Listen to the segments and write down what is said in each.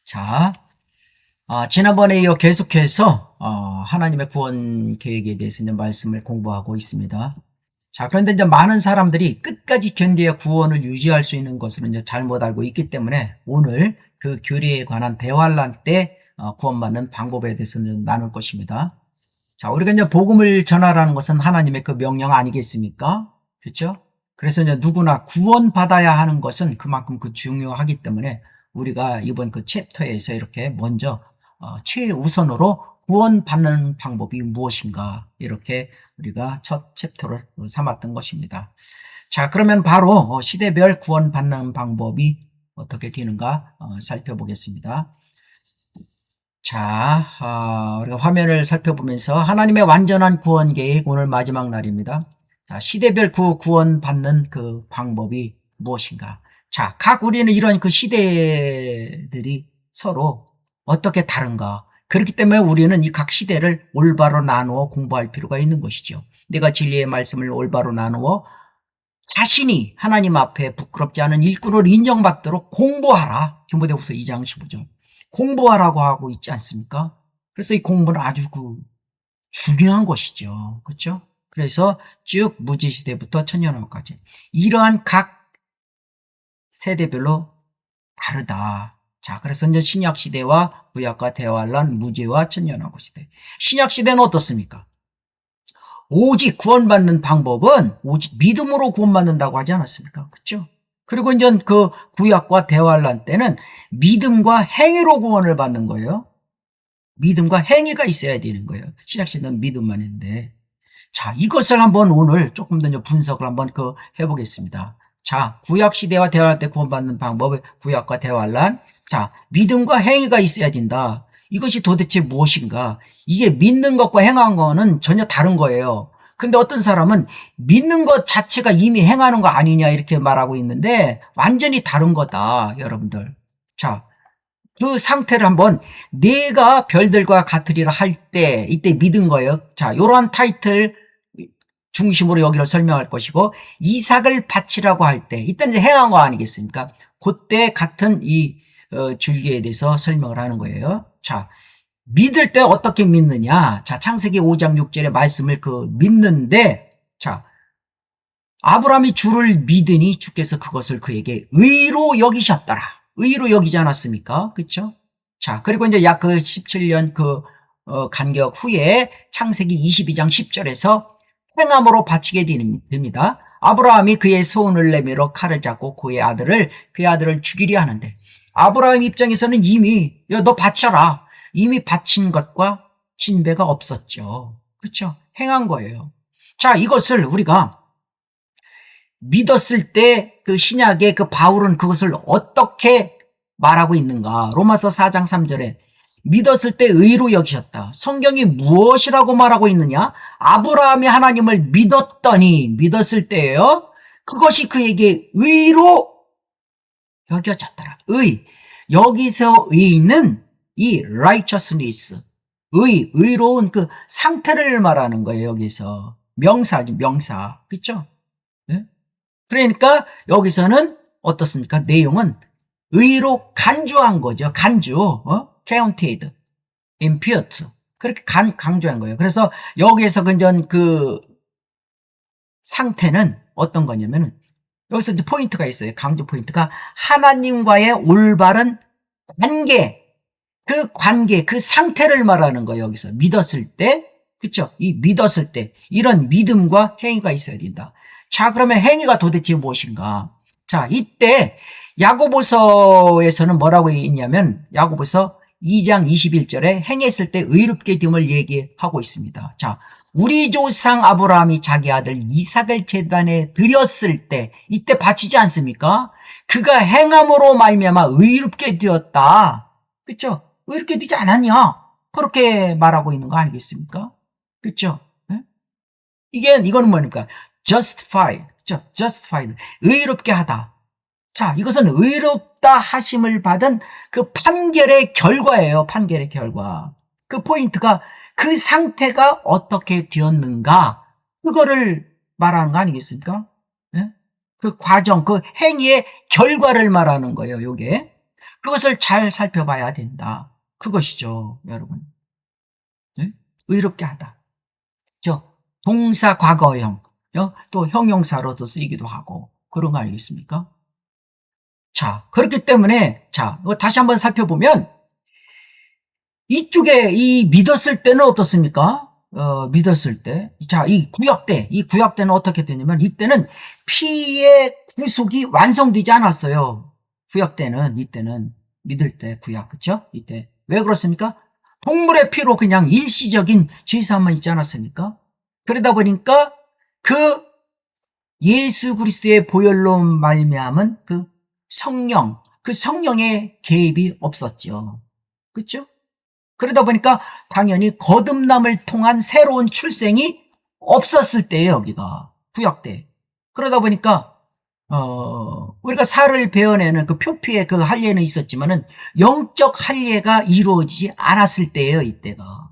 자, 지난번에 이어 계속해서 하나님의 구원 계획에 대해서 이제 말씀을 공부하고 있습니다. 자, 그런데 이제 많은 사람들이 끝까지 견디어 구원을 유지할 수 있는 것을 이제 잘못 알고 있기 때문에 오늘 그 교리에 관한 대환란 때 구원받는 방법에 대해서 나눌 것입니다. 자, 우리가 이제 복음을 전하라는 것은 하나님의 그 명령 아니겠습니까? 그렇죠? 그래서 이제 누구나 구원받아야 하는 것은 그만큼 그 중요하기 때문에 우리가 이번 그 챕터에서 이렇게 먼저 최우선으로 구원받는 방법이 무엇인가 이렇게 우리가 첫 챕터를 삼았던 것입니다. 자, 그러면 바로 시대별 구원받는 방법이 어떻게 되는가 살펴보겠습니다. 자, 우리가 화면을 살펴보면서 하나님의 완전한 구원 계획 오늘 마지막 날입니다. 자, 시대별 구원받는 그 방법이 무엇인가? 자, 각 우리는 이런 그 시대들이 서로 어떻게 다른가? 그렇기 때문에 우리는 이 각 시대를 올바로 나누어 공부할 필요가 있는 것이죠. 내가 진리의 말씀을 올바로 나누어 자신이 하나님 앞에 부끄럽지 않은 일꾼을 인정받도록 공부하라. 디모데후서 2장 15절. 공부하라고 하고 있지 않습니까? 그래서 이 공부는 아주 중요한 것이죠. 그렇죠? 그래서 쭉 무지시대부터 천년왕까지 이러한 각 세대별로 다르다. 자, 그래서 이제 신약시대와 구약과 대환란, 무죄와 천년왕국 시대. 신약시대는 어떻습니까? 오직 구원받는 방법은 오직 믿음으로 구원받는다고 하지 않았습니까? 그렇죠? 그리고 이제 그 구약과 대환란 때는 믿음과 행위로 구원을 받는 거예요. 믿음과 행위가 있어야 되는 거예요. 신약시대는 믿음만 있는데. 자, 이것을 한번 오늘 조금 더 분석을 한번 해보겠습니다. 자, 구약시대와 대환란 때 구원받는 방법은 구약과 대환란. 자, 믿음과 행위가 있어야 된다. 이것이 도대체 무엇인가? 이게 믿는 것과 행한 거는 전혀 다른 거예요. 근데 어떤 사람은 믿는 것 자체가 이미 행하는 거 아니냐 이렇게 말하고 있는데 완전히 다른 거다, 여러분들. 자, 그 상태를 한번 내가 별들과 같으리라 할 때 이때 믿은 거예요. 자, 이러한 타이틀 중심으로 여기를 설명할 것이고 이삭을 바치라고 할 때 이때는 이제 행한 거 아니겠습니까? 그때 같은 이 줄기에 대해서 설명을 하는 거예요. 자, 믿을 때 어떻게 믿느냐? 자, 창세기 5장 6절의 말씀을 믿는데, 자, 아브라함이 주를 믿으니 주께서 그것을 그에게 의로 여기셨더라. 의로 여기지 않았습니까? 그렇죠? 자, 그리고 이제 약 17년 간격 후에 창세기 22장 10절에서 행함으로 바치게 됩니다. 아브라함이 그의 손을 내밀어 칼을 잡고 그의 아들을 죽이려 하는데 아브라함 입장에서는 이미 너 바쳐라. 이미 바친 것과 진배가 없었죠. 그렇죠? 행한 거예요. 자, 이것을 우리가 믿었을 때 그 신약의 그 바울은 그것을 어떻게 말하고 있는가? 로마서 4장 3절에 믿었을 때 의로 여기셨다. 성경이 무엇이라고 말하고 있느냐? 아브라함이 하나님을 믿었을 때예요. 그것이 그에게 의로 여겨졌더라. 의. 여기서 의는 이 righteousness, 의로운 그 상태를 말하는 거예요, 여기서. 명사지, 명사. 그쵸? 네? 그러니까 여기서는 어떻습니까? 내용은 의로 간주한 거죠. 간주, counted, impute. 그렇게 강조한 거예요. 그래서 여기에서 그 상태는 어떤 거냐면은 여기서 이제 포인트가 있어요. 강조 포인트가 하나님과의 올바른 관계, 그 상태를 말하는 거예요. 여기서 믿었을 때, 그쵸? 이 믿었을 때 이런 믿음과 행위가 있어야 된다. 자, 그러면 행위가 도대체 무엇인가? 자, 이때 야고보서에서는 뭐라고 있냐면 야고보서 2장 21절에 행했을 때 의롭게 됨을 얘기하고 있습니다. 자, 우리 조상 아브라함이 자기 아들 이삭을 제단에 드렸을 때 이때 바치지 않습니까? 그가 행함으로 말미암아 의롭게 되었다. 그렇죠? 의롭게 되지 않았냐? 그렇게 말하고 있는 거 아니겠습니까? 그렇죠? 네? 이거는 뭡니까? justified. 그렇죠? justified. 의롭게 하다. 자, 이것은 의롭다 하심을 받은 그 판결의 결과예요. 판결의 결과. 그 포인트가 그 상태가 어떻게 되었는가? 그거를 말하는 거 아니겠습니까? 네? 그 과정, 그 행위의 결과를 말하는 거예요, 요게. 그것을 잘 살펴봐야 된다. 그것이죠, 여러분. 네? 의롭게 하다. 동사 과거형, 또 형용사로도 쓰이기도 하고 그런 거 아니겠습니까? 자, 그렇기 때문에 다시 한번 살펴보면 이쪽에 이 믿었을 때는 어떻습니까? 믿었을 때. 이 구약 때는 어떻게 되냐면 이때는 피의 구속이 완성되지 않았어요. 이때는 믿을 때 구약, 그쵸? 이때. 왜 그렇습니까? 동물의 피로 그냥 일시적인 죄사함만 있지 않았습니까? 그러다 보니까 그 예수 그리스도의 보혈로 말미암은 그 성령의 개입이 없었죠. 그쵸? 그러다 보니까 당연히 거듭남을 통한 새로운 출생이 없었을 때예요, 여기가. 구약 때. 그러다 보니까 우리가 살을 베어내는 그 표피의 그 할례는 있었지만은 영적 할례가 이루어지지 않았을 때예요, 이때가.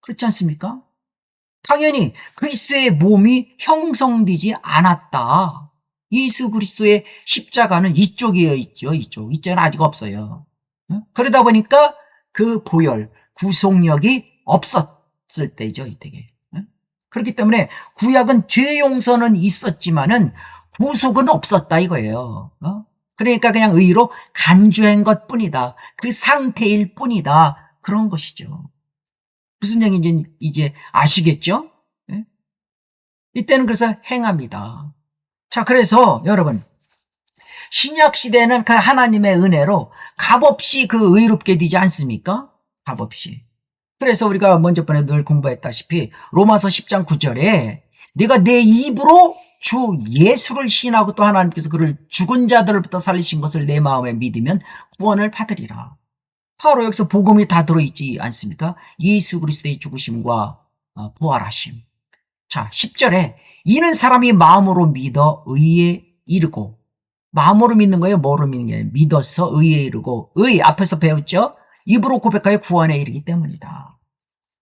그렇지 않습니까? 당연히 그리스도의 몸이 형성되지 않았다. 예수 그리스도의 십자가는 이쪽이에요, 이쪽. 이쪽은 아직 없어요. 그러다 보니까 그 보혈, 구속력이 없었을 때죠, 이때게. 그렇기 때문에 구약은 죄 용서는 있었지만은 구속은 없었다 이거예요. 그러니까 그냥 의로 간주한 것뿐이다. 그 상태일 뿐이다. 그런 것이죠. 무슨 얘기인지 이제 아시겠죠? 이때는 그래서 행합니다. 자, 그래서 여러분, 신약 시대는 그 하나님의 은혜로 값없이 그 의롭게 되지 않습니까? 값없이. 그래서 우리가 먼저 번에 늘 공부했다시피 로마서 10장 9절에 네가 내 입으로 주 예수를 시인하고 또 하나님께서 그를 죽은 자들로부터 살리신 것을 내 마음에 믿으면 구원을 받으리라. 바로 여기서 복음이 다 들어있지 않습니까? 예수 그리스도의 죽으심과 부활하심. 자, 10절에 이는 사람이 마음으로 믿어 의에 이르고, 마음으로 믿는 거예요? 뭐로 믿는 거예요? 믿어서 의에 이르고, 의 앞에서 배웠죠? 입으로 고백하여 구원에 이르기 때문이다.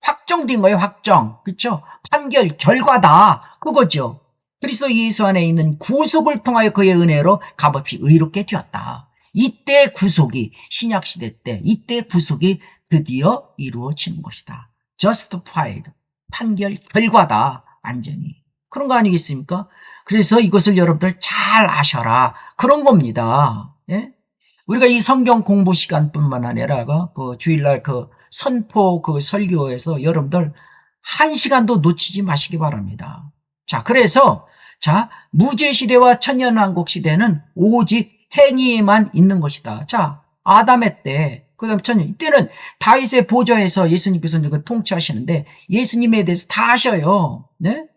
확정된 거예요, 확정. 그렇죠? 판결, 결과다. 그거죠. 그리스도 예수 안에 있는 구속을 통하여 그의 은혜로 값없이 의롭게 되었다. 이때 구속이, 신약시대 때 이때 구속이 드디어 이루어지는 것이다. justified, 판결, 결과다. 완전히. 그런 거 아니겠습니까? 그래서 이것을 여러분들 잘 아셔라. 그런 겁니다. 예? 우리가 이 성경 공부 시간뿐만 아니라 그 주일날 그 선포 그 설교에서 여러분들 1시간도 놓치지 마시기 바랍니다. 자, 그래서 무죄 시대와 천년왕국 시대는 오직 행위에만 있는 것이다. 자, 아담의 때, 그다음 천년 이때는 다윗의 보좌에서 예수님께서 그 통치하시는데 예수님에 대해서 다 아셔요. 네?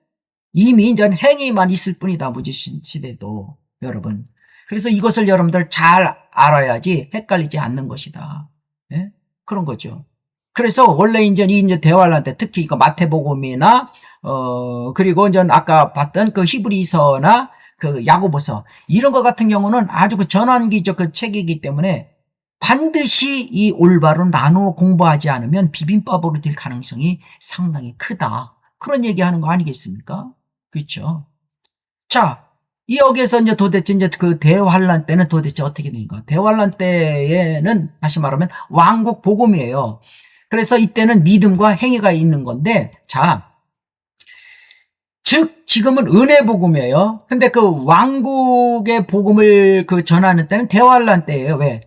이미 이제 행위만 있을 뿐이다. 무죄 시대도 여러분. 그래서 이것을 여러분들 잘 알아야지 헷갈리지 않는 것이다. 네? 그런 거죠. 그래서 원래 이제 대화할 때 특히 이거 마태복음이나 그리고 이제 아까 봤던 그 히브리서나 그 야고보서 이런 것 같은 경우는 아주 그 전환기적 그 책이기 때문에 반드시 이 올바로 나누어 공부하지 않으면 비빔밥으로 될 가능성이 상당히 크다. 그런 얘기하는 거 아니겠습니까? 그렇죠. 자, 여기에서 이제 도대체 이제 그 대환란 때는 도대체 어떻게 되는가? 대환란 때에는 다시 말하면 왕국 복음이에요. 그래서 이때는 믿음과 행위가 있는 건데, 즉 지금은 은혜 복음이에요. 근데 그 왕국의 복음을 그 전하는 때는 대환란 때예요. 왜?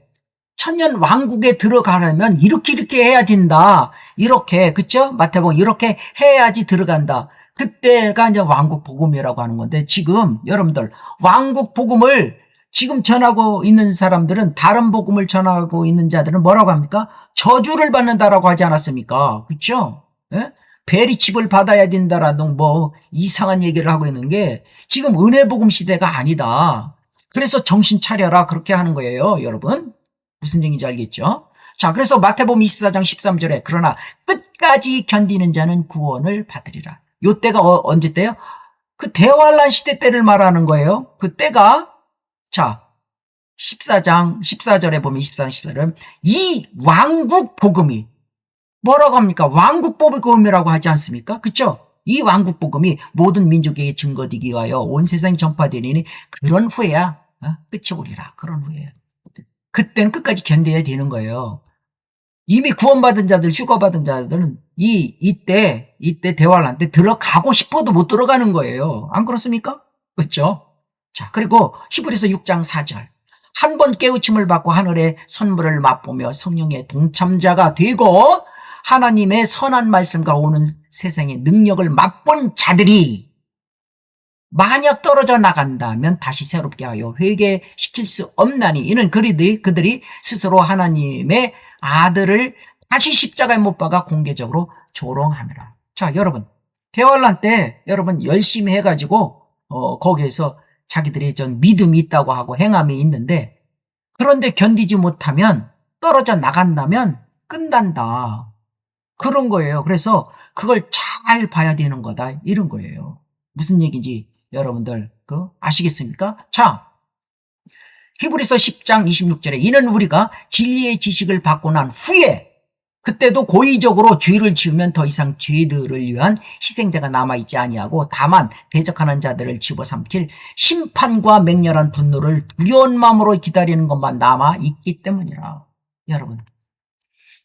천년 왕국에 들어가려면 이렇게 해야 된다. 이렇게, 그쵸? 마태복음 이렇게 해야지 들어간다. 그때가 이제 왕국 복음이라고 하는 건데, 지금 여러분들 왕국 복음을 지금 전하고 있는 사람들은, 다른 복음을 전하고 있는 자들은 뭐라고 합니까? 저주를 받는다라고 하지 않았습니까? 그쵸? 예? 베리칩을 받아야 된다라는 뭐 이상한 얘기를 하고 있는 게 지금 은혜 복음 시대가 아니다. 그래서 정신 차려라 그렇게 하는 거예요, 여러분. 무슨 얘기인지 알겠죠? 자, 그래서 마태복음 24장 13절에 그러나 끝까지 견디는 자는 구원을 받으리라. 요 때가 언제 때요? 그 대환란 시대 때를 말하는 거예요. 그 때가 14장 14절에 보면 24장 14절에 이 왕국 복음이 뭐라고 합니까? 왕국 복음이라고 하지 않습니까? 그쵸? 이 왕국 복음이 모든 민족에게 증거되기 위하여 온 세상에 전파되리니 그런 후에야 끝이 오리라. 그런 후에야. 그때는 끝까지 견뎌야 되는 거예요. 이미 구원받은 자들, 휴거받은 자들은 이때 대환란 때 들어가고 싶어도 못 들어가는 거예요. 안 그렇습니까? 그렇죠? 자, 그리고 히브리서 6장 4절. 한 번 깨우침을 받고 하늘의 선물을 맛보며 성령의 동참자가 되고 하나님의 선한 말씀과 오는 세상의 능력을 맛본 자들이 만약 떨어져 나간다면 다시 새롭게 하여 회개시킬 수 없나니 이는 그들이 스스로 하나님의 아들을 다시 십자가에 못 박아 공개적으로 조롱함이라. 자, 여러분, 대환란 때 여러분 열심히 해가지고 거기에서 자기들이 전 믿음이 있다고 하고 행함이 있는데, 그런데 견디지 못하면 떨어져 나간다면 끝난다. 그런 거예요. 그래서 그걸 잘 봐야 되는 거다. 이런 거예요. 무슨 얘기인지 여러분들 아시겠습니까? 자, 히브리서 10장 26절에 이는 우리가 진리의 지식을 받고 난 후에 그때도 고의적으로 죄를 지으면 더 이상 죄들을 위한 희생자가 남아있지 아니하고 다만 대적하는 자들을 집어삼킬 심판과 맹렬한 분노를 두려운 마음으로 기다리는 것만 남아있기 때문이라. 여러분,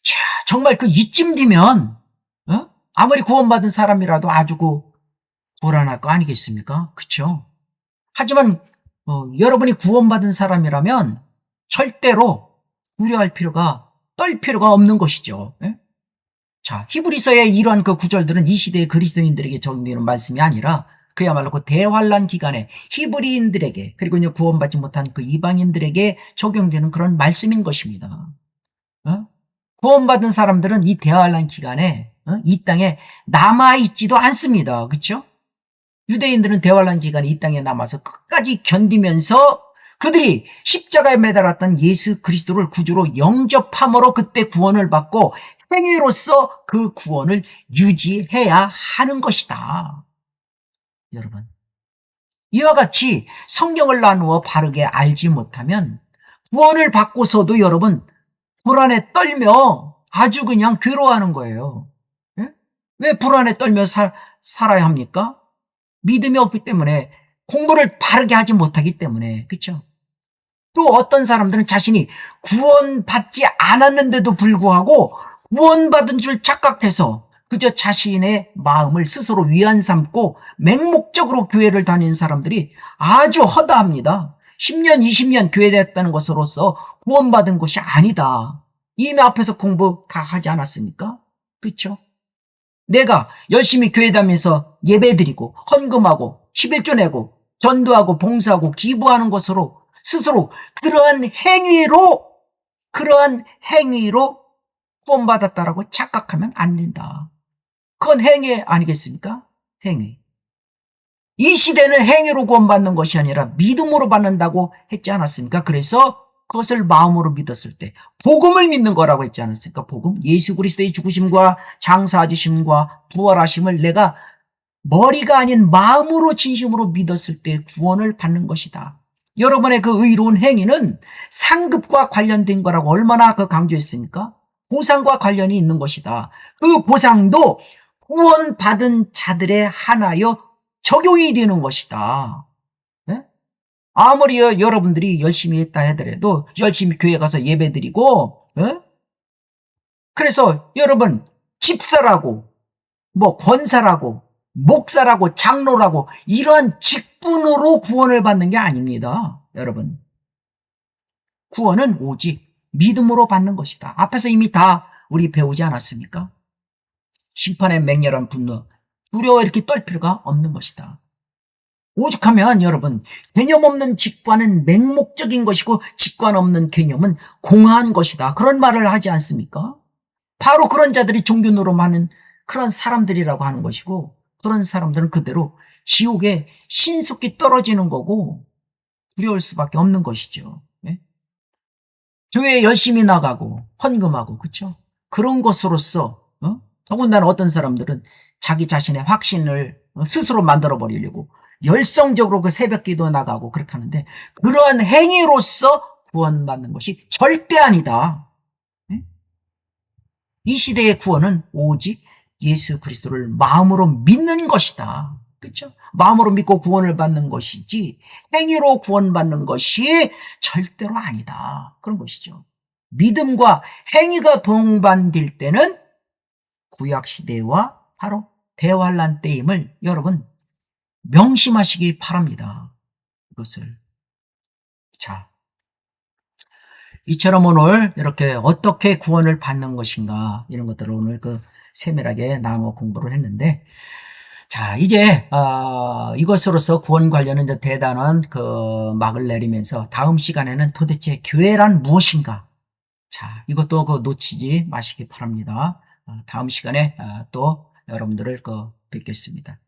자, 정말 이쯤 되면 아무리 구원받은 사람이라도 아주 불안할 거 아니겠습니까? 그렇죠? 하지만 여러분이 구원받은 사람이라면 절대로 두려워할 필요가, 떨 필요가 없는 것이죠. 예? 자, 히브리서의 이러한 구절들은 이 시대의 그리스도인들에게 적용되는 말씀이 아니라 그야말로 대환란 기간에 히브리인들에게 그리고 이제 구원받지 못한 이방인들에게 적용되는 그런 말씀인 것입니다. 구원받은 사람들은 이 대환란 기간에 이 땅에 남아있지도 않습니다. 그렇죠? 유대인들은 대환란 기간에 이 땅에 남아서 끝까지 견디면서 그들이 십자가에 매달았던 예수 그리스도를 구주로 영접함으로 그때 구원을 받고 행위로서 그 구원을 유지해야 하는 것이다. 여러분, 이와 같이 성경을 나누어 바르게 알지 못하면 구원을 받고서도 여러분 불안에 떨며 아주 그냥 괴로워하는 거예요. 예? 왜 불안에 떨며 살아야 합니까? 믿음이 없기 때문에, 공부를 바르게 하지 못하기 때문에. 그렇죠? 또 어떤 사람들은 자신이 구원받지 않았는데도 불구하고 구원받은 줄 착각해서 그저 자신의 마음을 스스로 위안 삼고 맹목적으로 교회를 다니는 사람들이 아주 허다합니다. 10년, 20년 교회 됐다는 것으로서 구원받은 것이 아니다. 이미 앞에서 공부 다 하지 않았습니까? 그렇죠? 내가 열심히 교회 다니면서 예배드리고 헌금하고 11조 내고 전도하고 봉사하고 기부하는 것으로 스스로 그러한 행위로 구원받았다라고 착각하면 안 된다. 그건 행위 아니겠습니까? 행위. 이 시대는 행위로 구원받는 것이 아니라 믿음으로 받는다고 했지 않았습니까? 그래서 그것을 마음으로 믿었을 때 복음을 믿는 거라고 했지 않았습니까? 복음, 예수 그리스도의 죽으심과 장사하심과 부활하심을 내가 머리가 아닌 마음으로 진심으로 믿었을 때 구원을 받는 것이다. 여러분의 의로운 행위는 상급과 관련된 거라고 얼마나 강조했습니까? 보상과 관련이 있는 것이다. 그 보상도 구원받은 자들의 하나여 적용이 되는 것이다. 네? 아무리 여러분들이 열심히 했다 하더라도 열심히 교회 가서 예배드리고 그래서 여러분 집사라고 권사라고 목사라고 장로라고 이러한 직분으로 구원을 받는 게 아닙니다. 여러분, 구원은 오직 믿음으로 받는 것이다. 앞에서 이미 다 우리 배우지 않았습니까? 심판의 맹렬한 분노, 두려워 이렇게 떨 필요가 없는 것이다. 오죽하면 여러분, 개념 없는 직관은 맹목적인 것이고 직관 없는 개념은 공허한 것이다. 그런 말을 하지 않습니까? 바로 그런 자들이 종교 노름하는 그런 사람들이라고 하는 것이고, 그런 사람들은 그대로 지옥에 신속히 떨어지는 거고 두려울 수밖에 없는 것이죠. 네? 교회에 열심히 나가고 헌금하고, 그렇죠? 그런 것으로서 더군다나 어떤 사람들은 자기 자신의 확신을 스스로 만들어버리려고 열성적으로 새벽 기도 나가고 그렇게 하는데, 그러한 행위로서 구원받는 것이 절대 아니다. 네? 이 시대의 구원은 오직 예수 그리스도를 마음으로 믿는 것이다. 그렇죠? 마음으로 믿고 구원을 받는 것이지 행위로 구원받는 것이 절대로 아니다. 그런 것이죠. 믿음과 행위가 동반될 때는 구약 시대와 바로 대환란 때임을 여러분 명심하시기 바랍니다. 이것을. 자, 이처럼 오늘 이렇게 어떻게 구원을 받는 것인가 이런 것들을 오늘 세밀하게 나누어 공부를 했는데, 자, 이제 이것으로서 구원 관련은 이제 대단한 막을 내리면서 다음 시간에는 도대체 교회란 무엇인가? 자, 이것도 놓치지 마시기 바랍니다. 다음 시간에 또 여러분들을 뵙겠습니다.